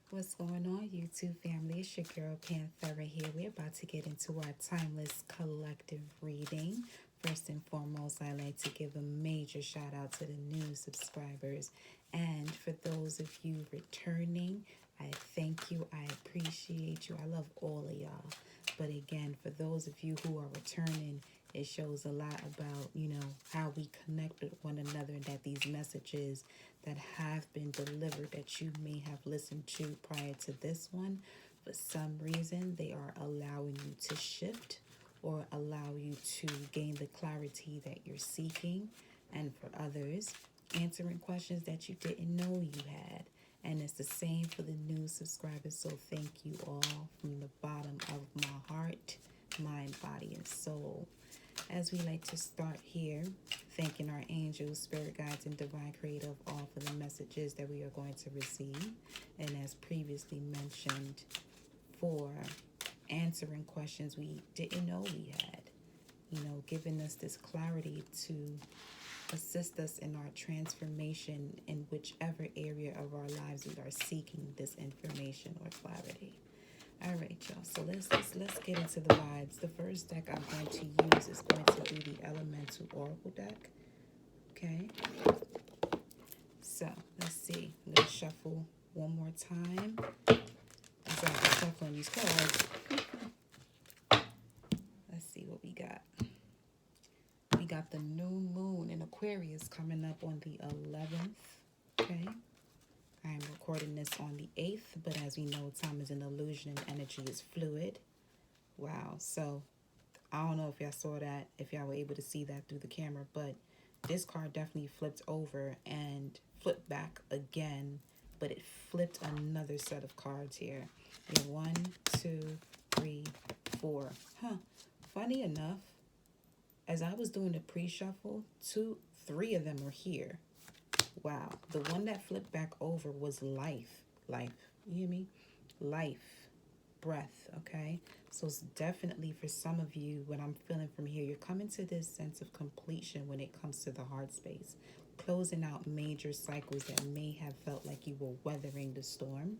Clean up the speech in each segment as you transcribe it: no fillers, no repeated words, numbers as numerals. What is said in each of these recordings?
What's going on, YouTube family? It's your girl Panthera here. We're about to get into our timeless collective reading. First and foremost, I like to give a major shout out to the new subscribers. And for those of you returning, I thank you. I appreciate you. I love all of y'all. But again, for those of you who are returning, it shows a lot about, how we connect with one another, and that these messages that have been delivered that you may have listened to prior to this one, for some reason, they are allowing you to shift or allow you to gain the clarity that you're seeking. And for others, answering questions that you didn't know you had. And it's the same for the new subscribers. So thank you all from the bottom of my heart, mind, body, and soul. As we like to start here, thanking our angels, spirit guides, and divine creative all for the messages that we are going to receive. And as previously mentioned, for answering questions we didn't know we had, giving us this clarity to assist us in our transformation in whichever area of our lives we are seeking this information or clarity. All right, y'all. So let's get into the vibes. The first deck I'm going to use is going to be the Elemental Oracle deck. Okay. So let's see. I'm gonna shuffle one more time. As I'm shuffling these cards. Let's see what we got. We got the new moon in Aquarius coming up on the 11th. Okay. I'm recording this on the 8th, but as we know, time is an illusion and energy is fluid. Wow. So I don't know if y'all saw that, if y'all were able to see that through the camera, but this card definitely flipped over and flipped back again, but it flipped another set of cards here. You have 1, 2, 3, 4. Funny enough, as I was doing the pre-shuffle, 3 of them are here. Wow. The one that flipped back over was life. Life. You hear me? Life. Breath. Okay? So it's definitely for some of you, what I'm feeling from here, you're coming to this sense of completion when it comes to the heart space. Closing out major cycles that may have felt like you were weathering the storm.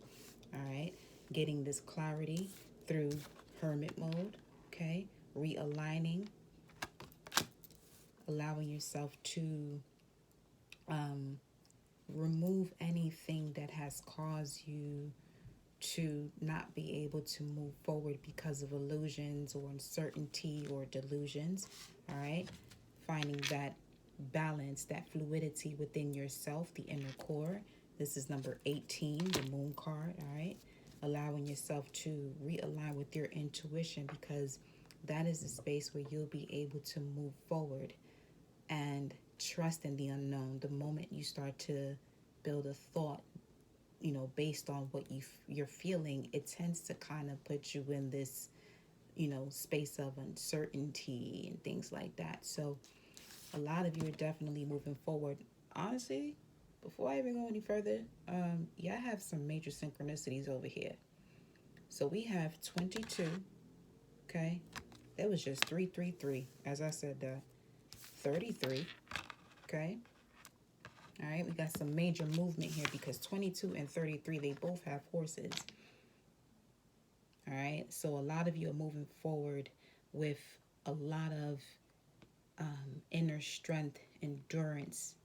All right? Getting this clarity through hermit mode. Okay? Realigning. Allowing yourself to remove anything that has caused you to not be able to move forward because of illusions or uncertainty or delusions. All right, finding that balance, that fluidity within yourself, the inner core. This is number 18, the moon card. All right, allowing yourself to realign with your intuition, because that is the space where you'll be able to move forward and trust in the unknown. The moment you start to build a thought, based on what you're feeling, it tends to kind of put you in this, space of uncertainty and things like that. So a lot of you are definitely moving forward. Honestly, before I even go any further, I have some major synchronicities over here. So we have 22, okay? That was just 333, as I said, 33. Okay. All right. We got some major movement here because 22 and 33, they both have horses. All right. So a lot of you are moving forward with a lot of inner strength, endurance,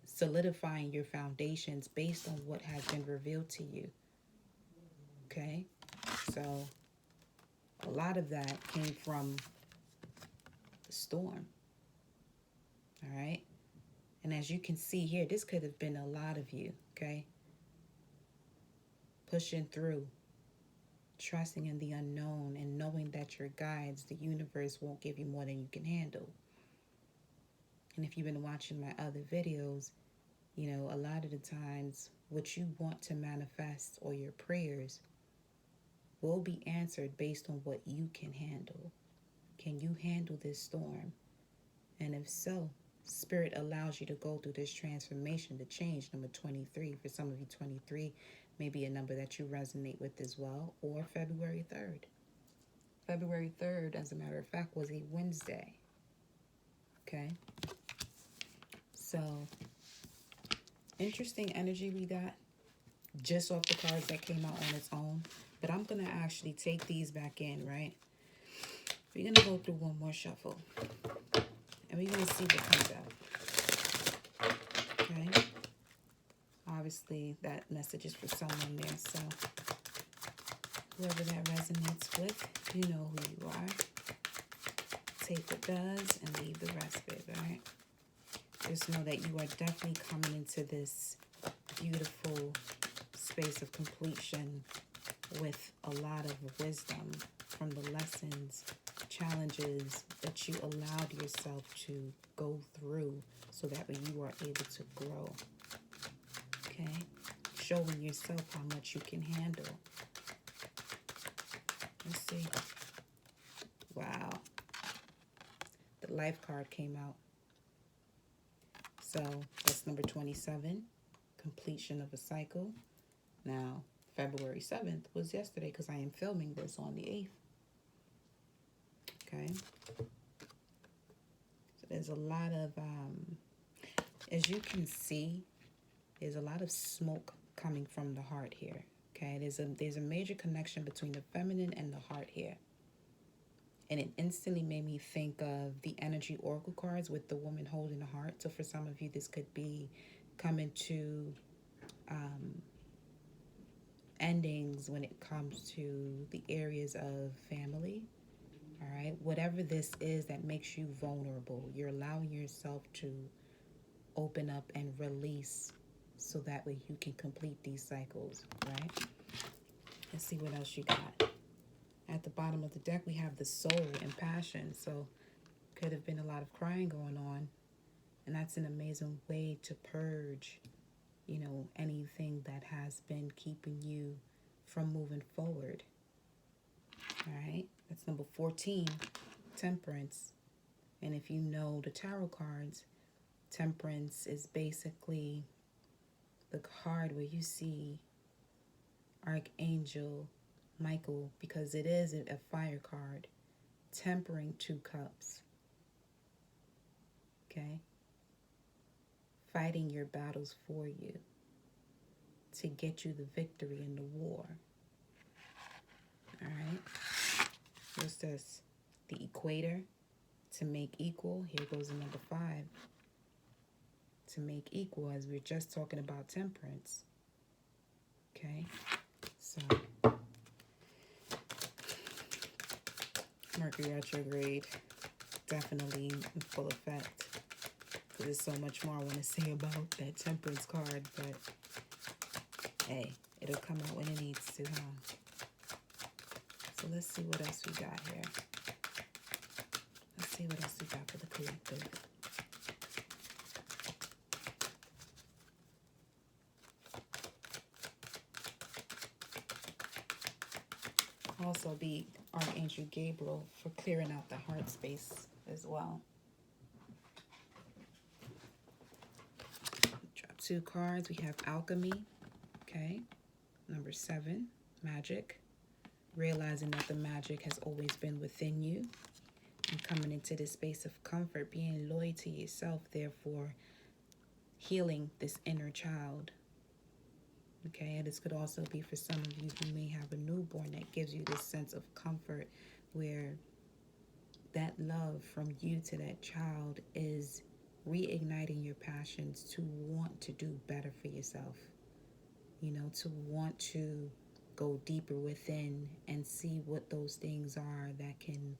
solidifying your foundations based on what has been revealed to you. Okay. So a lot of that came from the storm. All right. And as you can see here, this could have been a lot of you, okay? Pushing through, trusting in the unknown, and knowing that your guides, the universe, won't give you more than you can handle. And if you've been watching my other videos, a lot of the times what you want to manifest or your prayers will be answered based on what you can handle. Can you handle this storm? And if so, Spirit allows you to go through this transformation, to change. Number 23, for some of you, 23 may be a number that you resonate with as well, or February 3rd. February 3rd, as a matter of fact, was a Wednesday. Okay? So, interesting energy we got. just off the cards that came out on its own. But I'm going to actually take these back in, right? We're going to go through one more shuffle. And we're going to see what comes out. Okay? Obviously, that message is for someone there. So, whoever that resonates with, you know who you are. Take what does and leave the rest of it, all right? Just know that you are definitely coming into this beautiful space of completion with a lot of wisdom from the lessons, challenges that you allowed yourself to go through so that way you are able to grow. Okay? Showing yourself how much you can handle. Let's see. Wow. The life card came out. So that's number 27, completion of a cycle. Now, February 7th was yesterday because I am filming this on the 8th. Okay. So there's a lot of, as you can see, there's a lot of smoke coming from the heart here. Okay. There's a major connection between the feminine and the heart here. And it instantly made me think of the energy oracle cards with the woman holding the heart. So for some of you, this could be coming to endings when it comes to the areas of family. All right. Whatever this is that makes you vulnerable, you're allowing yourself to open up and release so that way you can complete these cycles. Right. Let's see what else you got. At the bottom of the deck, we have the soul and passion. So could have been a lot of crying going on. And that's an amazing way to purge, you know, anything that has been keeping you from moving forward. All right. That's number 14, Temperance. And if you know the tarot cards, Temperance is basically the card where you see Archangel Michael, because it is a fire card, tempering 2 cups. Okay? Fighting your battles for you to get you the victory in the war. All right? What's this? The equator, to make equal. Here goes the number 5. To make equal, as we were just talking about temperance. Okay? So, Mercury retrograde, definitely in full effect. Because there's so much more I want to say about that temperance card, but hey, it'll come out when it needs to, huh? So let's see what else we got here. Let's see what else we got for the collective. Also be Archangel Gabriel for clearing out the heart space as well. Drop 2 cards. We have Alchemy. Okay. Number 7, Magic. Realizing that the magic has always been within you. And coming into this space of comfort, being loyal to yourself, therefore healing this inner child. Okay, and this could also be for some of you who may have a newborn that gives you this sense of comfort where that love from you to that child is reigniting your passions to want to do better for yourself. You know, to want to go deeper within and see what those things are that can,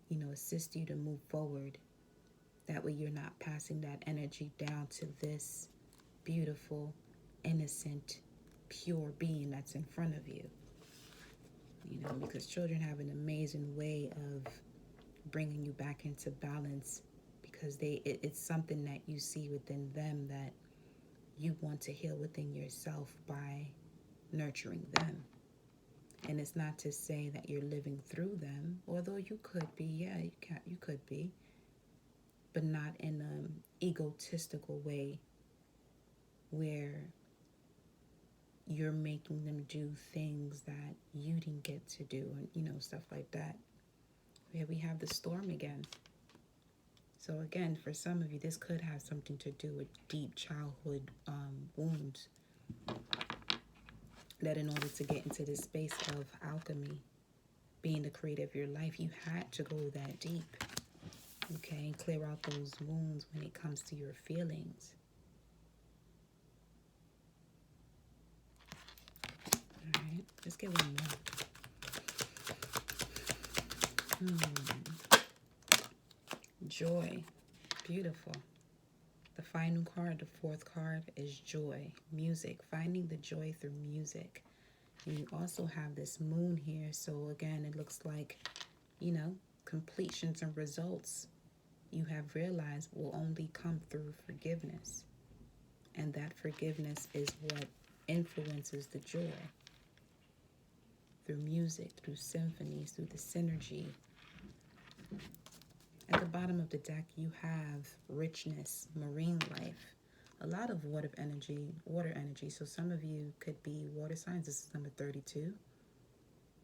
you know, assist you to move forward. That way you're not passing that energy down to this beautiful, innocent, pure being that's in front of you. You know, because children have an amazing way of bringing you back into balance, because it's something that you see within them that you want to heal within yourself by nurturing them. And it's not to say that you're living through them, although you could be. Yeah, you could be, but not in an egotistical way where you're making them do things that you didn't get to do, and, you know, stuff like that. Here we have the Storm again. So again, for some of you, this could have something to do with deep childhood wounds. that in order to get into this space of alchemy, being the creator of your life, you had to go that deep. Okay, and clear out those wounds when it comes to your feelings. All right, let's get one more. Joy. Beautiful. The final card, the fourth card, is joy. Music. Finding the joy through music. And you also have this moon here. So again, it looks like, completions and results you have realized will only come through forgiveness. And that forgiveness is what influences the joy. Through music, through symphonies, through the synergy. At the bottom of the deck, you have richness, marine life, a lot of water energy. So some of you could be water signs. This is number 32.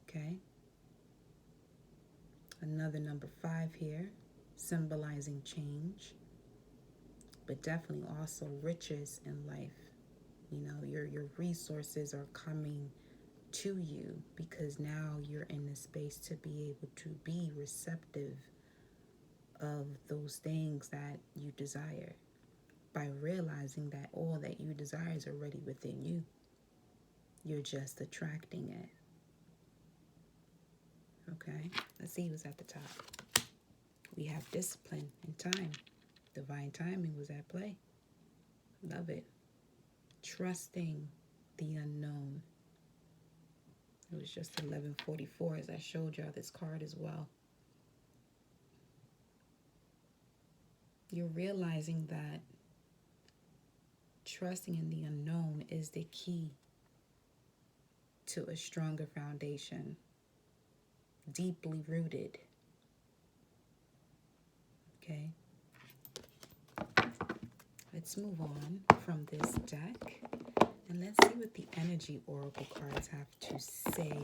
Okay. Another number 5 here, symbolizing change, but definitely also riches in life. Your resources are coming to you because now you're in the space to be able to be receptive of those things that you desire, by realizing that all that you desire is already within you. You're just attracting it. Okay, let's see who's at the top. We have discipline and time. Divine timing was at play. Love it. Trusting the unknown. It was just 11:44 as I showed y'all this card as well. You're realizing that trusting in the unknown is the key to a stronger foundation, deeply rooted. Okay. Let's move on from this deck and let's see what the energy oracle cards have to say.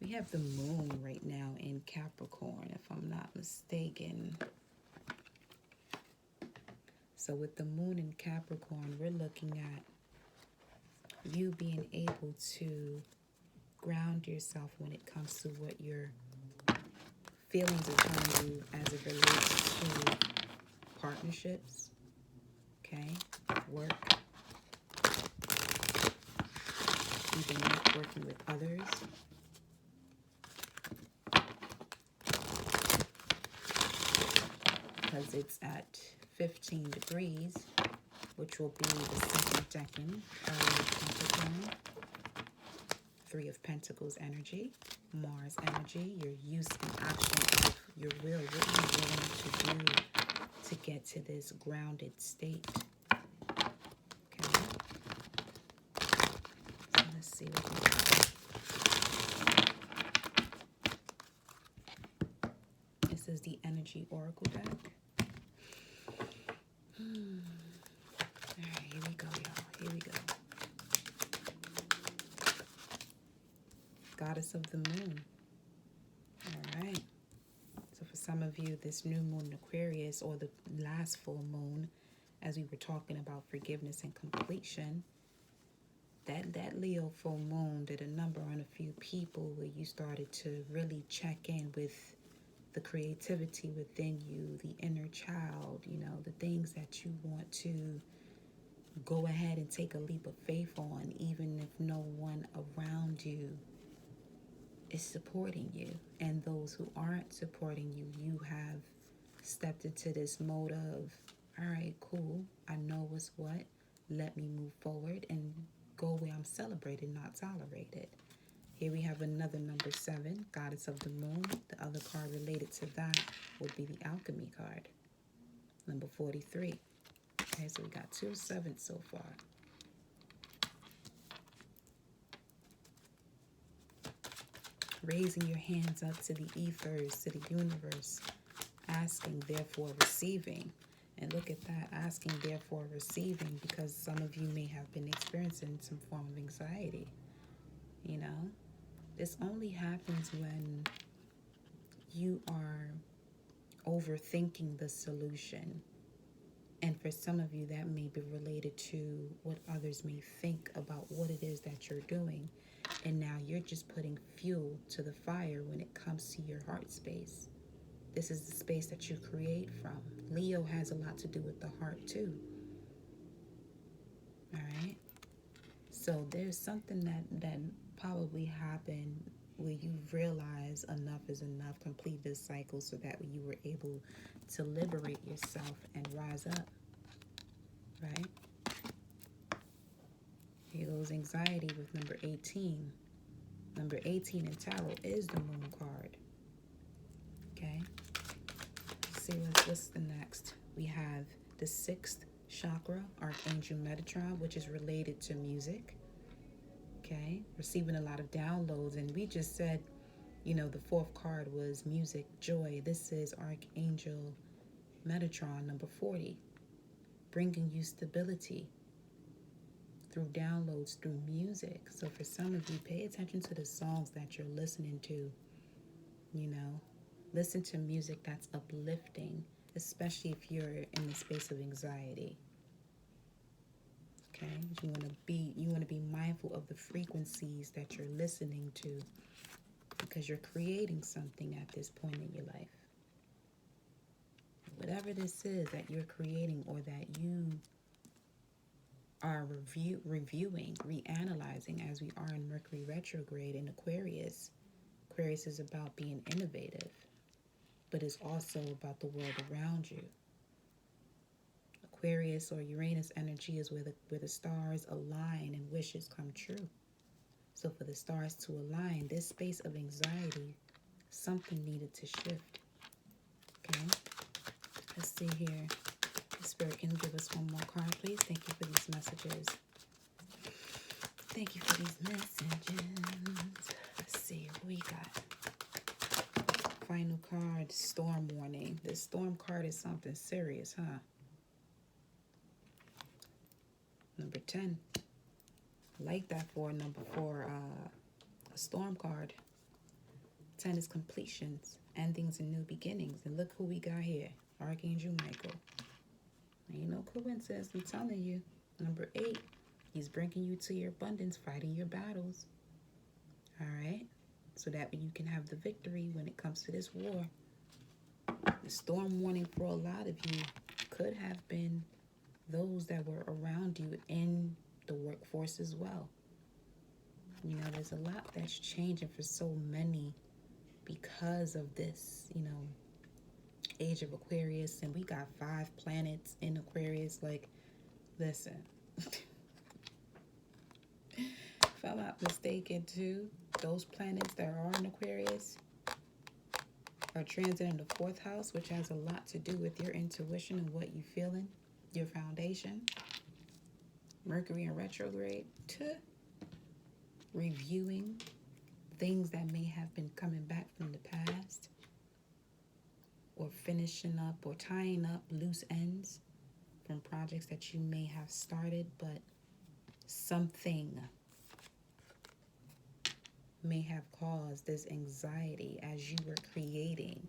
We have the moon right now in Capricorn, if I'm not mistaken. So with the moon in Capricorn, we're looking at you being able to ground yourself when it comes to what your feelings are telling you as it relates to partnerships, okay, work, even networking with others. Because it's at 15 degrees, which will be the second decan of Capricorn. 3 of Pentacles energy, Mars energy, your use and action of your will. What are you willing to do to get to this grounded state? Okay. So let's see what we got. This is the energy oracle deck. All right, here we go, y'all. Here we go. Goddess of the moon. All right. So for some of you, this new moon in Aquarius, or the last full moon, as we were talking about forgiveness and completion, that Leo full moon did a number on a few people where you started to really check in with the creativity within you, the inner child, the things that you want to go ahead and take a leap of faith on, even if no one around you is supporting you. And those who aren't supporting you, you have stepped into this mode of, all right, cool, I know what's what, let me move forward and go where I'm celebrated, not tolerated. Here we have another number 7, Goddess of the Moon. The other card related to that would be the Alchemy card, number 43. Okay, so we got 2 7s so far. Raising your hands up to the ethers, to the universe, asking, therefore receiving. And look at that, asking, therefore receiving, because some of you may have been experiencing some form of anxiety. This only happens when you are overthinking the solution. And for some of you, that may be related to what others may think about what it is that you're doing. And now you're just putting fuel to the fire when it comes to your heart space. This is the space that you create from. Leo has a lot to do with the heart too. All right? So there's something that probably happened where you realize enough is enough, complete this cycle so that you were able to liberate yourself and rise up. Right? Here goes anxiety with number 18. Number 18 in tarot is the moon card. Okay? Let's see what's the next. We have the 6th chakra, Archangel Metatron, which is related to music. Okay? Receiving a lot of downloads. And we just said, the 4th card was music, joy. This is Archangel Metatron, number 40. Bringing you stability through downloads, through music. So for some of you, pay attention to the songs that you're listening to. Listen to music that's uplifting, especially if you're in the space of anxiety. Okay? You want to be mindful of the frequencies that you're listening to, because you're creating something at this point in your life. Whatever this is that you're creating or that you are reviewing, reanalyzing, as we are in Mercury retrograde in Aquarius. Aquarius is about being innovative, but it's also about the world around you. Aquarius or Uranus energy is where the stars align and wishes come true. So for the stars to align, this space of anxiety, something needed to shift. Okay? Let's see here. Spirit, can you give us one more card, please? Thank you for these messages. Thank you for these messages. Let's see what we got. Final card, storm warning. This storm card is something serious, huh? Number 10. I like that for a storm card. 10 is completions, endings, and new beginnings. And look who we got here. Archangel Michael. Ain't no coincidence, I'm telling you. Number 8, he's bringing you to your abundance, fighting your battles. All right? So that you can have the victory when it comes to this war. The storm warning for a lot of you could have been those that were around you in the workforce as well. There's a lot that's changing for so many because of this, age of Aquarius, and we got 5 planets in Aquarius. Like, listen, if I'm not mistaken too, those planets that are in Aquarius are transiting the 4th house, which has a lot to do with your intuition and what you're feeling, your foundation. Mercury in retrograde, reviewing things that may have been coming back from the past, or finishing up or tying up loose ends from projects that you may have started, but something may have caused this anxiety as you were creating,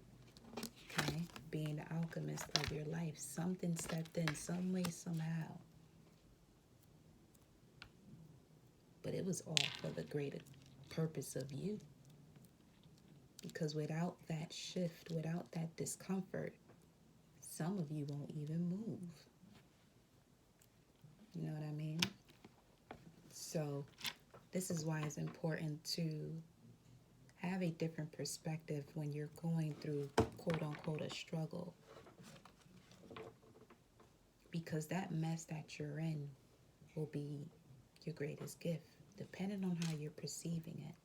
okay? Being the alchemist of your life. Something stepped in some way, somehow. But it was all for the greater purpose of you. Because without that shift, without that discomfort, some of you won't even move. You know what I mean? So this is why it's important to have a different perspective when you're going through, quote unquote, a struggle. Because that mess that you're in will be your greatest gift, depending on how you're perceiving it.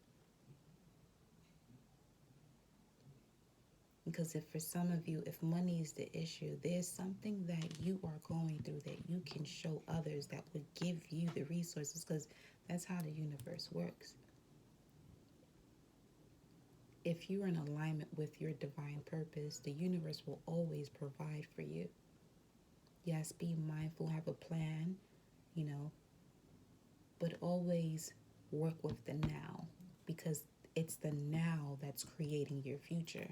Because if for some of you, if money is the issue, there's something that you are going through that you can show others that would give you the resources, because that's how the universe works. If you're in alignment with your divine purpose, the universe will always provide for you. Yes, be mindful, have a plan, but always work with the now, because it's the now that's creating your future.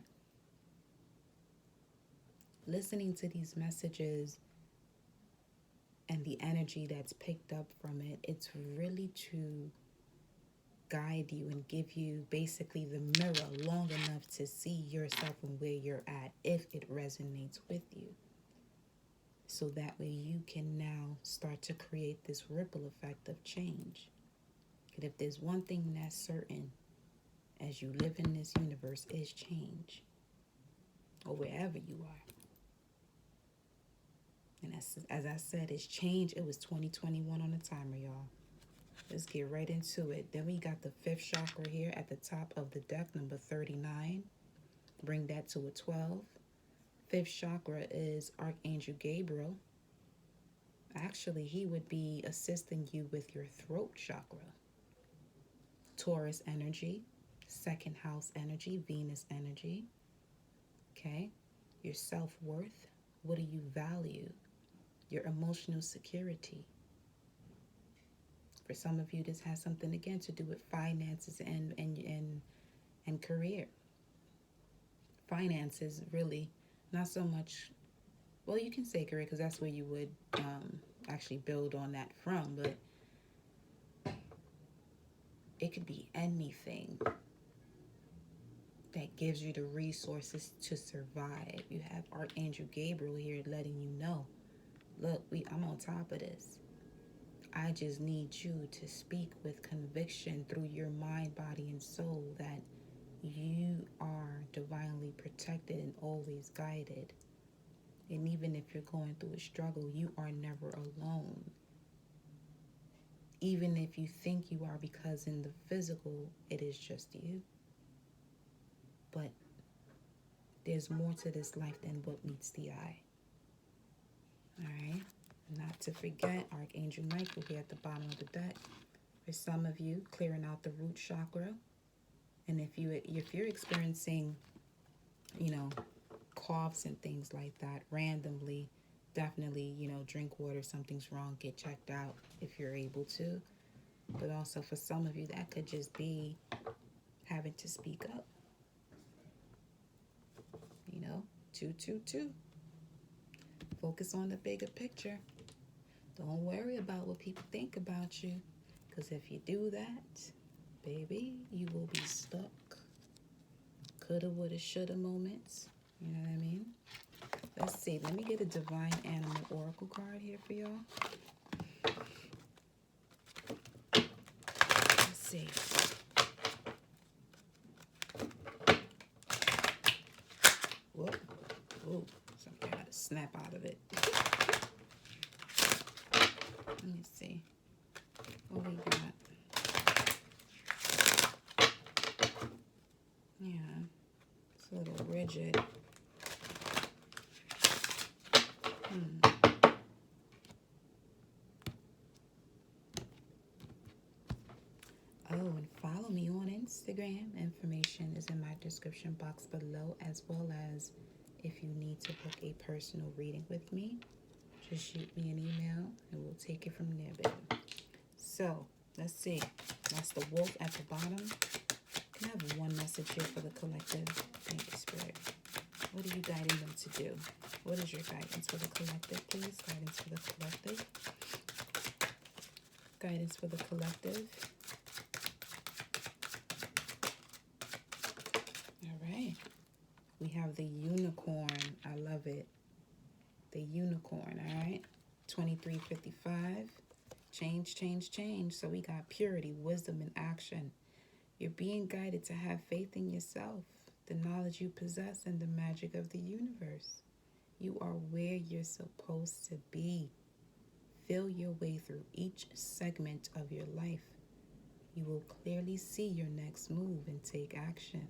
Listening to these messages and the energy that's picked up from it, it's really to guide you and give you basically the mirror long enough to see yourself and where you're at if it resonates with you. So that way you can now start to create this ripple effect of change. And if there's one thing that's certain as you live in this universe is change, or wherever you are. And as I said, it's change. It was 2021 on the timer, y'all. Let's get right into it. Then we got the 5th chakra here at the top of the deck, number 39. Bring that to a 12. 5th chakra is Archangel Gabriel. Actually, he would be assisting you with your throat chakra. Taurus energy, 2nd house energy, Venus energy. Okay, your self-worth. What do you value? Your emotional security. For some of you, this has something again to do with finances and career. Finances, really, not so much. Well, you can say career because that's where you would actually build on that from, but it could be anything that gives you the resources to survive. You have Archangel Gabriel here letting you know, look, I'm on top of this. I just need you to speak with conviction through your mind, body, and soul that you are divinely protected and always guided. And even if you're going through a struggle, you are never alone. Even if you think you are, because in the physical, it is just you. But there's more to this life than what meets the eye. All right? Not to forget, Archangel Michael here at the bottom of the deck. For some of you, clearing out the root chakra. And if you're experiencing, coughs and things like that randomly, definitely, drink water. Something's wrong. Get checked out if you're able to. But also for some of you, that could just be having to speak up. 222. Focus on the bigger picture. Don't worry about what people think about you. Because if you do that, baby, you will be stuck. Coulda, woulda, shoulda moments. You know what I mean? Let's see. Let me get a Divine Animal Oracle card here for y'all. Let's see. Whoop. Ooh, something had to snap out of it. Let me see. What we got? Yeah, it's a little rigid. Oh, and follow me on Instagram. Information is in my description box below, as well as if you need to book a personal reading with me, just shoot me an email and we'll take it from there, baby. So, let's see. That's the wolf at the bottom. Can I have one message here for the collective? Thank you, Spirit. What are you guiding them to do? What is your guidance for the collective, please? Guidance for the collective. Guidance for the collective. All right. We have the unicorn. I love it. The unicorn, all right? 2355. Change, change, change. So we got purity, wisdom, and action. You're being guided to have faith in yourself, the knowledge you possess, and the magic of the universe. You are where you're supposed to be. Feel your way through each segment of your life. You will clearly see your next move and take action.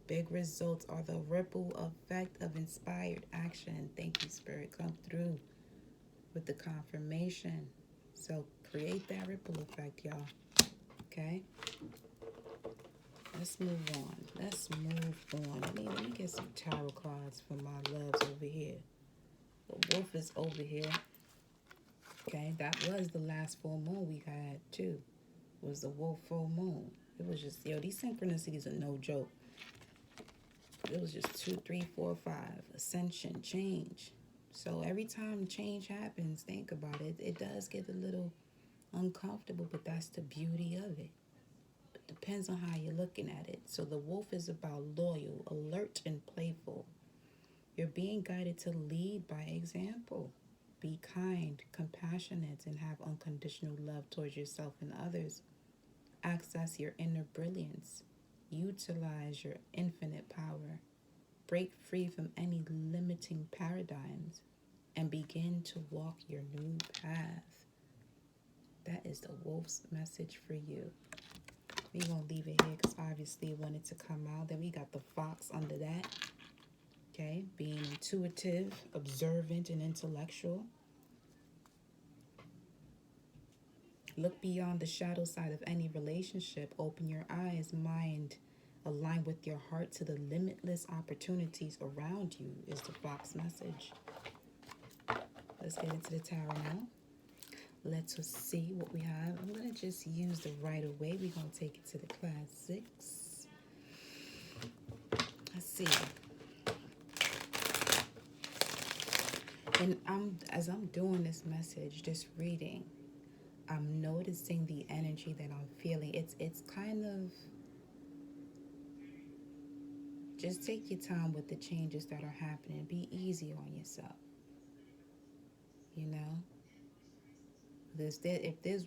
Big results are the ripple effect of inspired action. Thank you, Spirit. Come through with the confirmation. So create that ripple effect, y'all. Okay? Let's move on. Let's move on. Let me get some tarot cards for my loves over here. The wolf is over here. Okay? That was the last full moon we had, too. It was the wolf full moon. It was just, these synchronicities are no joke. It was just 2, 3, 4, 5. Ascension, change. So every time change happens, think about it. It does get a little uncomfortable, but that's the beauty of it. It depends on how you're looking at it. So the wolf is about loyal, alert, and playful. You're being guided to lead by example. Be kind, compassionate, and have unconditional love towards yourself and others. Access your inner brilliance. Utilize your infinite power. Break free from any limiting paradigms and begin to walk your new path. That is the wolf's message for you. We're going to leave it here because obviously it wanted to come out. Then we got the fox under that. Okay, being intuitive, observant, and intellectual. Look beyond the shadow side of any relationship. Open your eyes, mind, align with your heart to the limitless opportunities around you is the fox message. Let's get into the tarot now. Let's see what we have. I'm going to just use the right away. We're going to take it to the classics. Let's see. And as I'm doing this message, just reading, I'm noticing the energy that I'm feeling. It's kind of, just take your time with the changes that are happening. Be easy on yourself. You know? If there's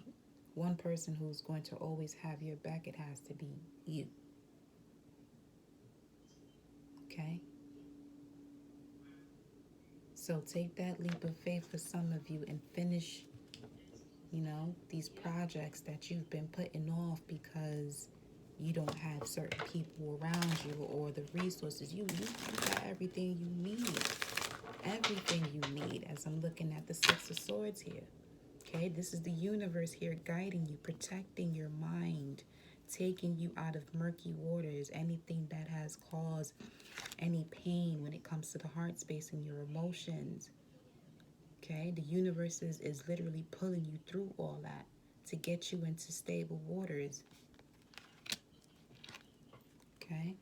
one person who's going to always have your back, it has to be you. Okay? So take that leap of faith for some of you and finish, these projects that you've been putting off because you don't have certain people around you or the resources. You got everything you need. Everything you need, as I'm looking at the Six of Swords here. Okay, this is the universe here guiding you, protecting your mind, taking you out of murky waters, anything that has caused any pain when it comes to the heart space and your emotions. Okay, the universe is literally pulling you through all that to get you into stable waters. Okay,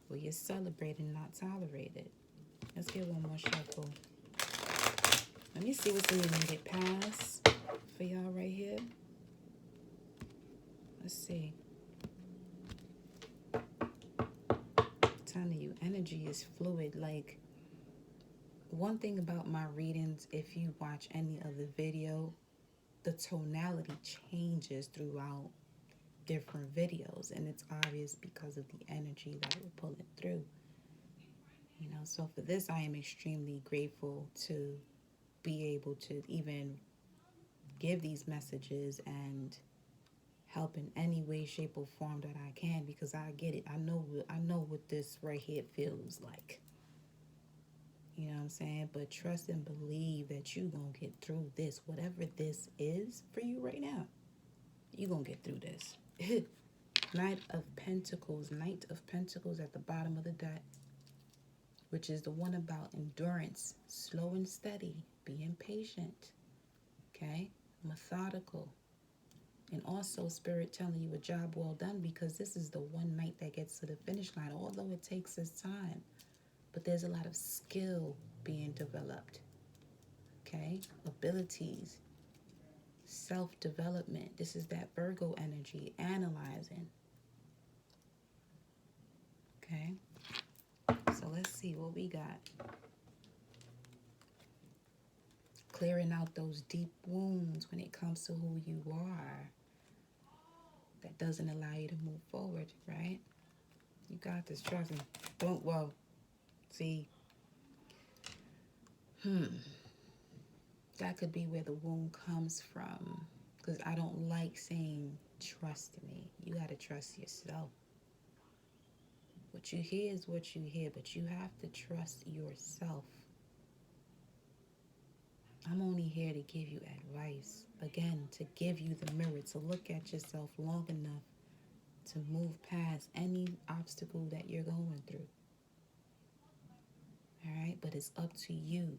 well, you're celebrating, not tolerated. Let's get one more shuffle. Let me see what's in the immediate past for y'all right here. Let's see. I'm telling you, energy is fluid. Like, one thing about my readings, if you watch any of the video, the tonality changes throughout different videos, and it's obvious because of the energy that we're pulling through. So for this, I am extremely grateful to be able to even give these messages and help in any way, shape, or form that I can, because I get it. I know what this right here feels like. You know what I'm saying? But trust and believe that you're going to get through this. Whatever this is for you right now, you're going to get through this. Knight of Pentacles at the bottom of the deck, which is the one about endurance, slow and steady, being patient, okay, methodical, and also Spirit telling you a job well done, because this is the one night that gets to the finish line, although it takes its time. But there's a lot of skill being developed, okay, abilities, self-development. This is that Virgo energy, analyzing, okay. So let's see what we got. Clearing out those deep wounds when it comes to who you are. That doesn't allow you to move forward, right? You got this, trust me. That could be where the wound comes from. Because I don't like saying, trust me. You got to trust yourself. What you hear is what you hear, but you have to trust yourself. I'm only here to give you advice. Again, to give you the mirror, to look at yourself long enough to move past any obstacle that you're going through. All right? But it's up to you.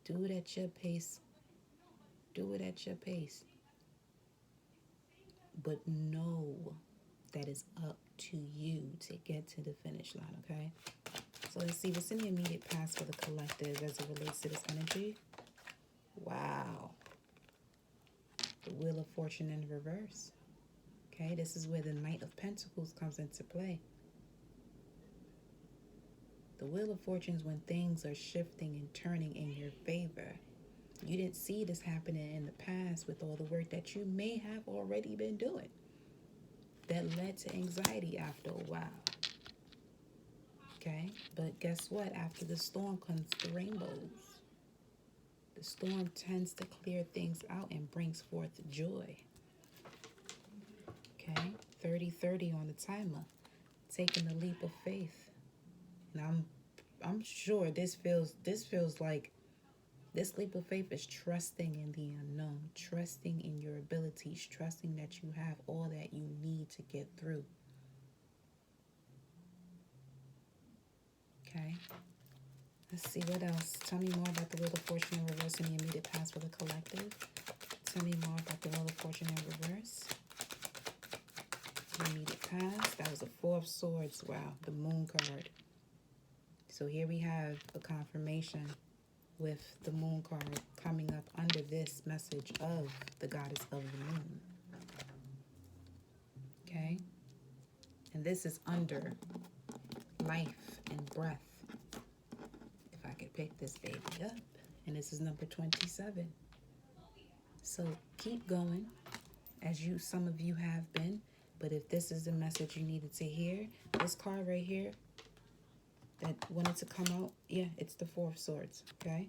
Do it at your pace. Do it at your pace. But know that it's up to you to get to the finish line, okay? So let's see what's in the immediate past for the collective as it relates to this energy. Wow. The Wheel of Fortune in reverse. Okay, this is where the Knight of Pentacles comes into play. The Wheel of Fortune is when things are shifting and turning in your favor. You didn't see this happening in the past with all the work that you may have already been doing. That led to anxiety after a while. Okay, but guess what? After the storm comes the rainbows. The storm tends to clear things out and brings forth joy. Okay, 30-30 on the timer. Taking the leap of faith. And I'm sure this feels like this leap of faith is trusting in the unknown, trusting in your abilities, trusting that you have all that you need to get through. Okay. Let's see what else. Tell me more about the Wheel of Fortune in reverse in the immediate past for the collective. Tell me more about the Wheel of Fortune in reverse. The immediate past. That was a Four of Swords. Wow. The Moon card. So here we have a confirmation with the Moon card coming up under this message of the Goddess of the Moon. Okay? And this is under life and breath. If I could pick this baby up. And this is number 27. So keep going as some of you have been. But if this is the message you needed to hear, this card right here that wanted to come out, yeah, it's the Four of Swords, okay?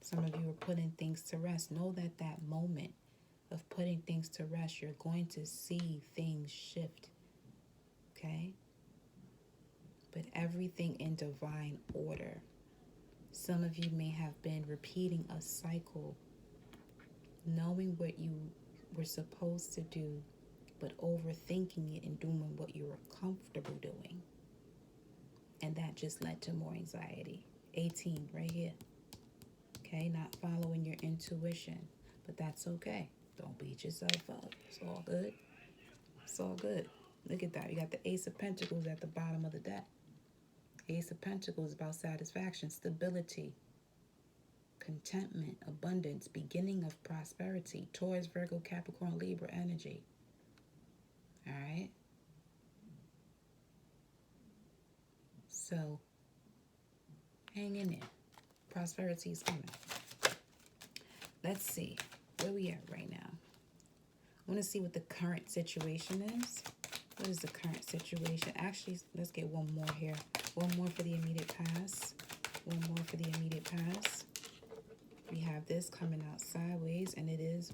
Some of you are putting things to rest. Know that that moment of putting things to rest, you're going to see things shift, okay? But everything in divine order. Some of you may have been repeating a cycle, knowing what you were supposed to do, but overthinking it and doing what you were comfortable doing. And that just led to more anxiety. 18, right here. Okay, not following your intuition, but that's okay. Don't beat yourself up. It's all good. It's all good. Look at that. You got the Ace of Pentacles at the bottom of the deck. Ace of Pentacles is about satisfaction, stability, contentment, abundance, beginning of prosperity. Taurus, Virgo, Capricorn, Libra energy. All right. So, hang in there. Prosperity is coming. Let's see where we at right now. I want to see what the current situation is. What is the current situation? Actually, let's get one more here. One more for the immediate past. One more for the immediate past. We have this coming out sideways, and it is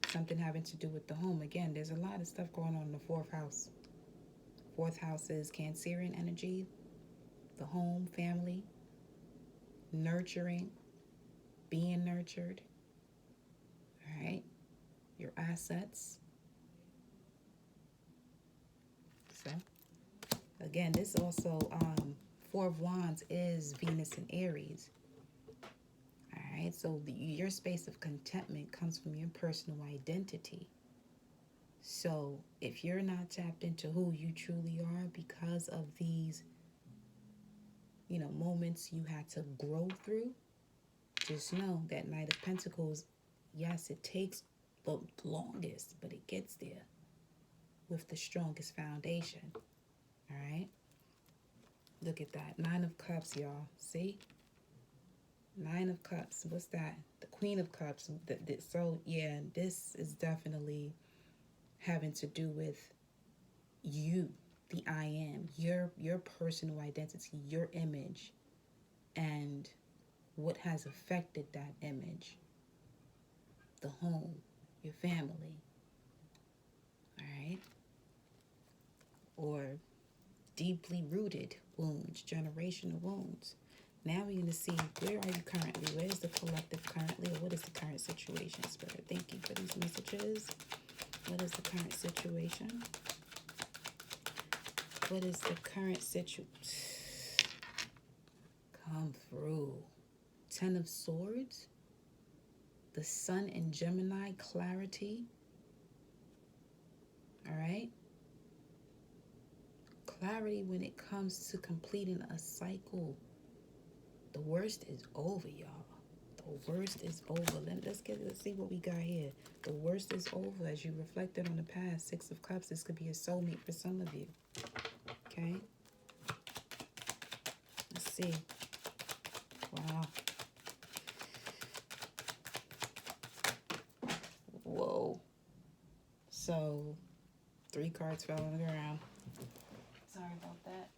something having to do with the home. Again, there's a lot of stuff going on in the fourth house. Fourth house is Cancerian energy, the home, family, nurturing, being nurtured. All right, your assets. So, again, this also, Four of Wands is Venus and Aries. All right, so your space of contentment comes from your personal identity. So if you're not tapped into who you truly are because of these, moments you had to grow through, just know that Knight of Pentacles, yes, it takes the longest, but it gets there with the strongest foundation. All right? Look at that. 9 of Cups, y'all. See? 9 of Cups. What's that? The Queen of Cups. So, yeah, this is definitely having to do with you, the I am, your personal identity, your image, and what has affected that image. The home, your family. All right? Or deeply rooted wounds, generational wounds. Now we're going to see, where are you currently? Where is the collective currently? Or what is the current situation, Spirit? Thank you for these messages. What is the current situation? What is the current situation? Come through. 10 of Swords. The Sun in Gemini, clarity. All right? clarity when it comes to completing a cycle. The worst is over, y'all. The worst is over. Let's see what we got here. The worst is over. As you reflected on the past, Six of Cups, this could be a soulmate for some of you. Okay? Let's see. Wow. Whoa. So, 3 cards fell on the ground. Sorry about that.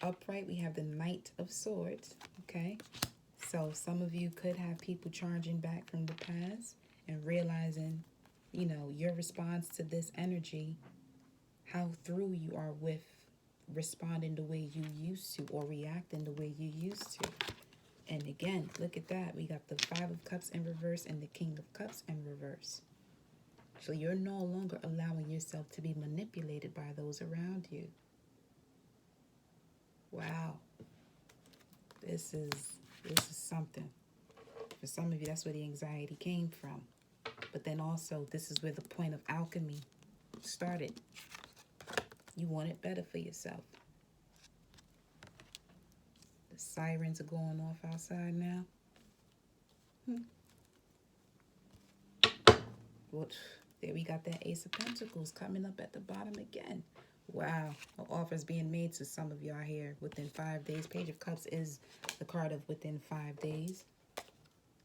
Upright, we have the Knight of Swords. Okay? So, some of you could have people charging back from the past and realizing, you know, your response to this energy, how through you are with responding the way you used to or reacting the way you used to. And again, look at that. We got the Five of Cups in reverse and the King of Cups in reverse. So you're no longer allowing yourself to be manipulated by those around you. Wow. This is something. For some of you, that's where the anxiety came from. But then also, this is where the point of alchemy started. You want it better for yourself. The sirens are going off outside now. Well, there we got that Ace of Pentacles coming up at the bottom again. Wow. An offer is being made to some of y'all here within 5 days. Page of Cups is the card of within 5 days.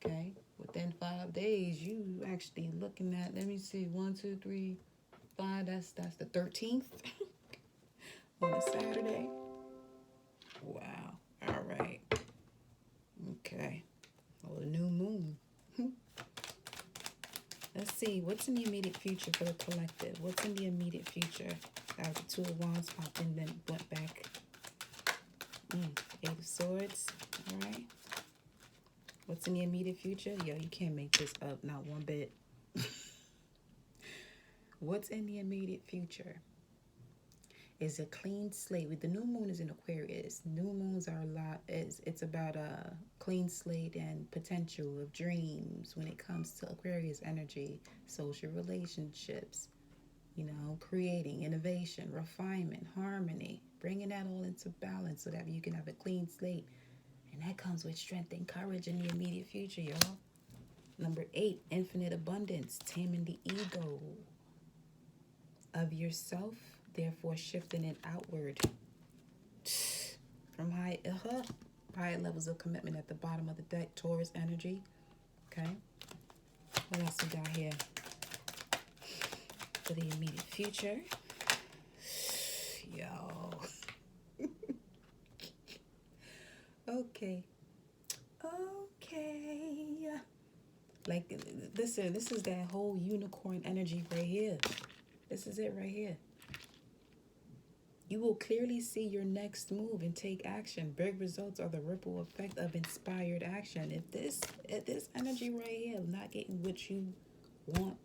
Okay. Within 5 days, you actually looking at, let me see, 1, 2, 3, 5. That's the 13th on a Saturday. Wow. All right. Okay. Oh, the new moon. Let's see. What's in the immediate future for the collective? What's in the immediate future? The Two of Wands popped in, then went back. Eight of Swords. All right. What's in the immediate future? Yo, you can't make this up, not one bit. What's in the immediate future is a clean slate. With the new moon is in Aquarius. New moons are a lot. It's about a clean slate and potential of dreams when it comes to Aquarius energy, social relationships, you know, creating innovation, refinement, harmony, bringing that all into balance so that you can have a clean slate. And that comes with strength and courage in the immediate future, y'all. Number 8, infinite abundance, taming the ego of yourself, therefore shifting it outward from higher levels of commitment at the bottom of the deck. Taurus energy. Okay. What else we got here for the immediate future? Yo. Okay. Like, this is that whole unicorn energy right here. This is it right here. You will clearly see your next move and take action. Big results are the ripple effect of inspired action. If this energy right here, not getting what you want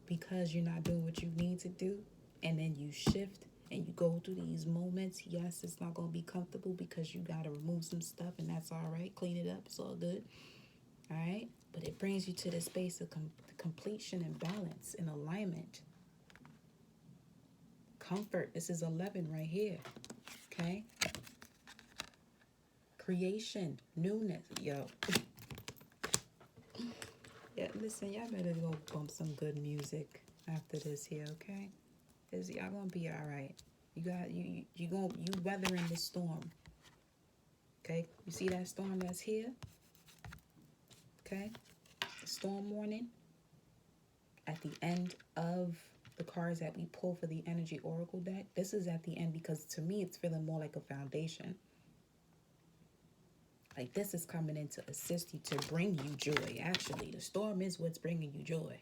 because you're not doing what you need to do, and then you shift and you go through these moments, yes, it's not going to be comfortable because you got to remove some stuff, and that's all right. Clean it up. It's all good. All right? But it brings you to the space of completion and balance and alignment. Comfort. This is 11 right here. Okay? Creation. Newness. Yo. Yeah, listen, y'all better go bump some good music after this here, okay? Cause y'all gonna be all right. You weathering the storm. Okay? You see that storm that's here? Okay? The storm warning. At the end of the cards that we pull for the energy oracle deck, this is at the end because to me it's feeling more like a foundation. Like, this is coming in to assist you, to bring you joy. Actually, the storm is what's bringing you joy.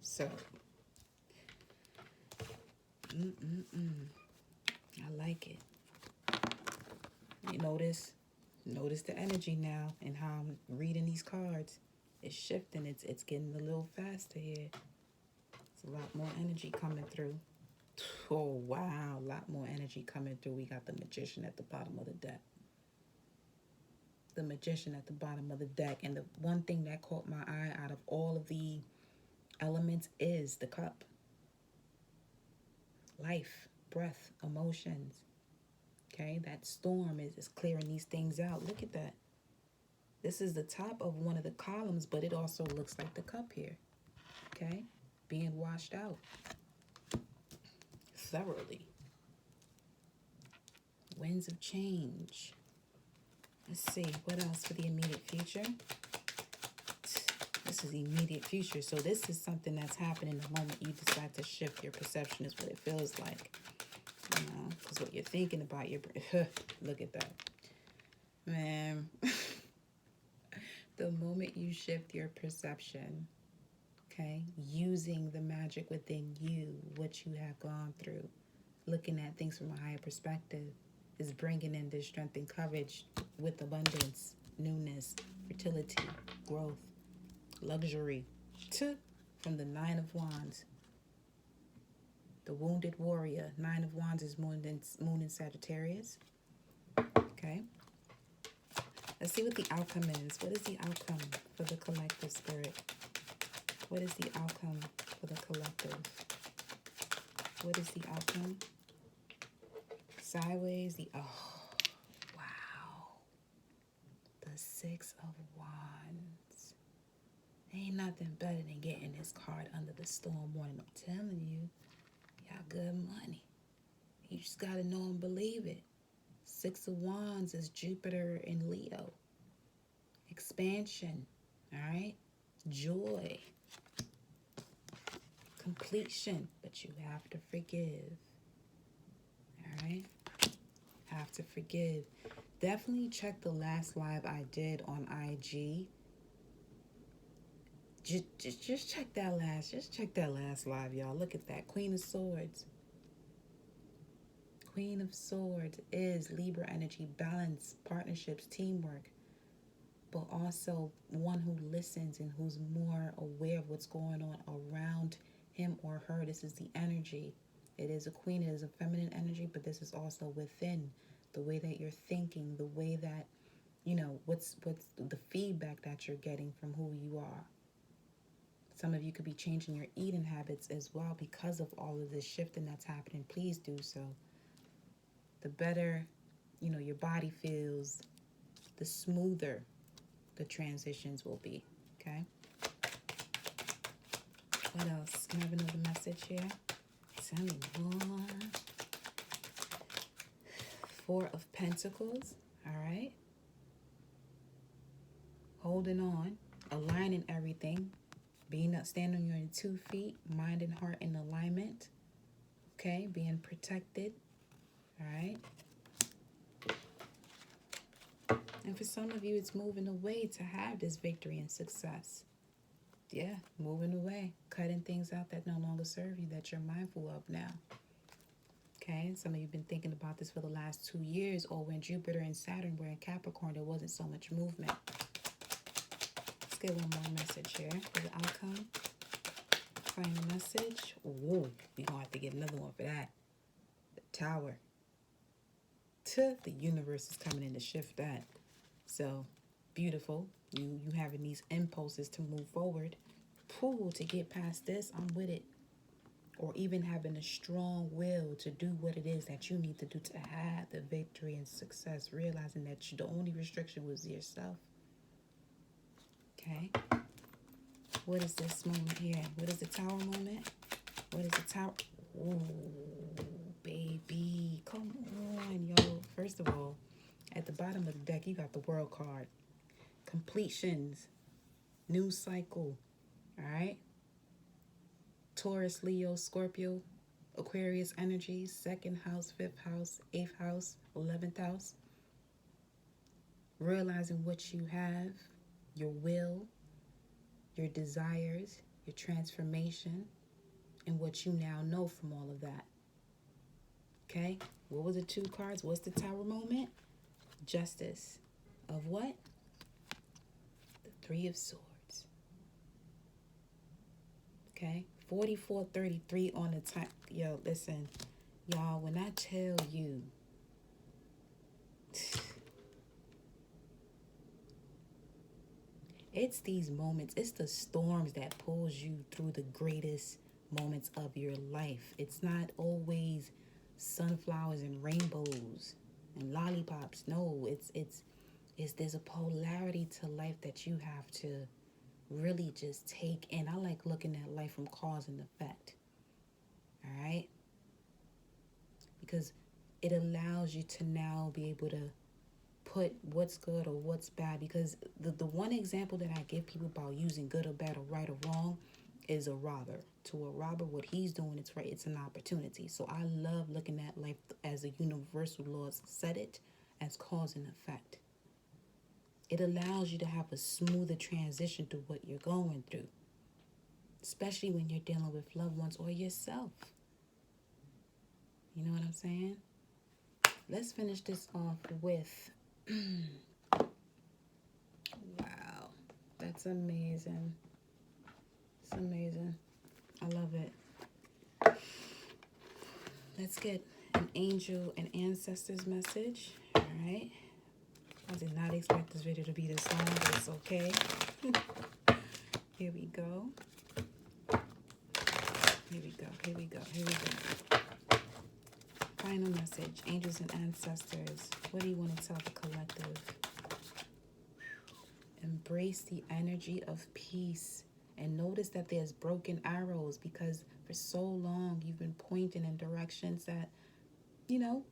So, I like it. You notice the energy now and how I'm reading these cards. It's shifting. It's getting a little faster here. It's a lot more energy coming through. Oh, wow. A lot more energy coming through. We got the Magician at the bottom of the deck. The Magician at the bottom of the deck. And the one thing that caught my eye out of all of the elements is the cup. life, breath, emotions. Okay, that storm is clearing these things out. Look at that. This is the top of one of the columns, but it also looks like the cup here. Okay, being washed out thoroughly. Winds of change. Let's see, what else for the immediate future? This is immediate future. So this is something that's happening the moment you decide to shift your perception, is what it feels like. You know, because what you're thinking about, look at that. Man, the moment you shift your perception, okay, using the magic within you, what you have gone through, looking at things from a higher perspective, is bringing in this strength and courage with abundance, newness, fertility, growth, luxury. From the Nine of Wands, the wounded warrior. Nine of Wands is moon in Sagittarius. Okay. Let's see what the outcome is. What is the outcome for the collective, Spirit? What is the outcome for the collective? What is the outcome? Sideways, wow. The Six of Wands. Ain't nothing better than getting this card under the storm warning. I'm telling you, y'all good money. You just gotta know and believe it. Six of Wands is Jupiter in Leo. Expansion, all right? Joy. Completion, but you have to forgive. All right? Have to forgive. Definitely check the last live I did on IG. Just check that last live, y'all. Look at that. Queen of Swords. Queen of Swords is Libra energy, balance, partnerships, teamwork, but also one who listens and who's more aware of what's going on around him or her. This is the energy. It is a queen. It is a feminine energy, but this is also within the way that you're thinking, the way that, you know, what's the feedback that you're getting from who you are. Some of you could be changing your eating habits as well because of all of this shifting that's happening. Please do so. The better, you know, your body feels, the smoother the transitions will be. Okay? What else? Can I have another message here? Tell me more. Four of Pentacles. All right? Holding on. Aligning everything. Standing on your 2 feet. Mind and heart in alignment. Okay? Being protected. All right? And for some of you, it's moving away to have this victory and success. Yeah, moving away. Cutting things out that no longer serve you, that you're mindful of now. Okay, some of you have been thinking about this for the last 2 years, or when Jupiter and Saturn were in Capricorn, there wasn't so much movement. Let's get one more message here for the outcome. Final message. Ooh, we're going to have to get another one for that. The Tower. The universe is coming in to shift that. So, beautiful. You having these impulses to move forward. To get past this, I'm with it. Or even having a strong will to do what it is that you need to do to have the victory and success. Realizing that the only restriction was yourself. Okay? What is this moment here? What is the Tower moment? What is the Tower? Ooh, baby. Come on, yo. First of all, at the bottom of the deck, you got the World card. Completions. New cycle. All right? Taurus, Leo, Scorpio, Aquarius energies, 2nd house, 5th house, 8th house, 11th house. Realizing what you have, your will, your desires, your transformation, and what you now know from all of that. Okay? What was the 2 cards? What's the Tower moment? Justice. Of what? The 3 of Swords. Okay? 4433 on the time. Yo, listen. Y'all, when I tell you, it's these moments, it's the storms that pulls you through the greatest moments of your life. It's not always sunflowers and rainbows and lollipops. No, it's there's a polarity to life that you have to really just take in. I like looking at life from cause and effect. All right? Because it allows you to now be able to put what's good or what's bad. Because the one example that I give people about using good or bad or right or wrong is a robber. To a robber, what he's doing, it's right. It's an opportunity. So I love looking at life as the universal laws said it, as cause and effect. It allows you to have a smoother transition through what you're going through, especially when you're dealing with loved ones or yourself. You know what I'm saying? Let's finish this off with, wow, that's amazing. It's amazing. I love it. Let's get an angel and ancestors message. All right. I did not expect this video to be this long, but it's okay. Here we go. Here we go. Here we go. Here we go. Final message, angels and ancestors. What do you want to tell the collective? Embrace the energy of peace. And notice that there's broken arrows, because for so long you've been pointing in directions that,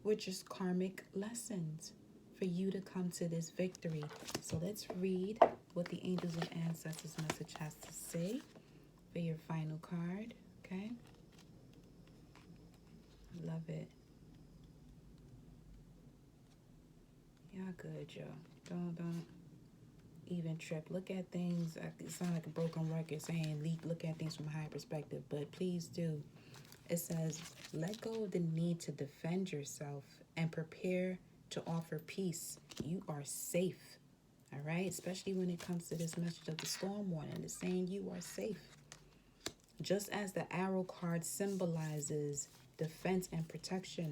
were just karmic lessons for you to come to this victory. So let's read what the angels and ancestors message has to say for your final card. Okay? Love it. Y'all good, y'all. Don't even trip. Look at things. It sounds like a broken record saying look at things from a higher perspective, but please do. It says, let go of the need to defend yourself and prepare to offer peace. You are safe. All right? Especially when it comes to this message of the storm warning. It's saying you are safe. Just as the arrow card symbolizes defense and protection,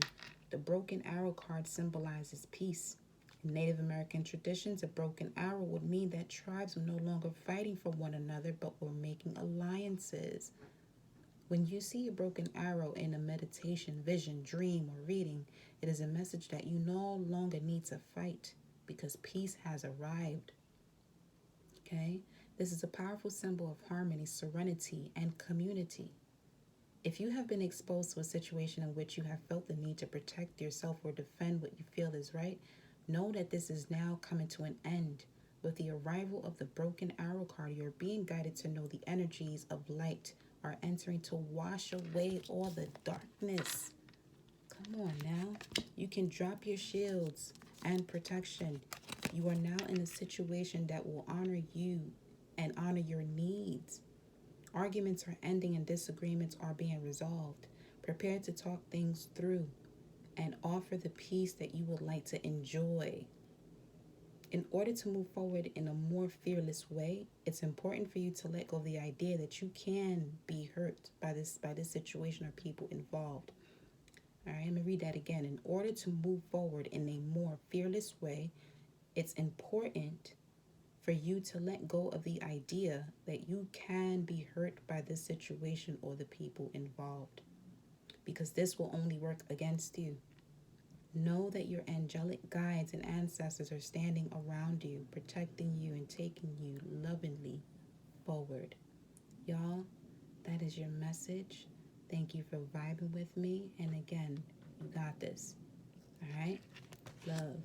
the broken arrow card symbolizes peace. In Native American traditions, a broken arrow would mean that tribes were no longer fighting for one another, but were making alliances. When you see a broken arrow in a meditation, vision, dream, or reading, it is a message that you no longer need to fight because peace has arrived. Okay? This is a powerful symbol of harmony, serenity, and community. If you have been exposed to a situation in which you have felt the need to protect yourself or defend what you feel is right, know that this is now coming to an end. With the arrival of the broken arrow card, you're being guided to know the energies of light are entering to wash away all the darkness. Come on now. You can drop your shields and protection. You are now in a situation that will honor you and honor your needs. Arguments are ending and disagreements are being resolved. Prepare to talk things through and offer the peace that you would like to enjoy. In order to move forward in a more fearless way, it's important for you to let go of the idea that you can be hurt by this situation or people involved. All right, I'm going to read that again. In order to move forward in a more fearless way, it's important for you to let go of the idea that you can be hurt by this situation or the people involved, because this will only work against you. Know that your angelic guides and ancestors are standing around you, protecting you and taking you lovingly forward. Y'all, that is your message. Thank you for vibing with me. And again, you got this. All right? Love.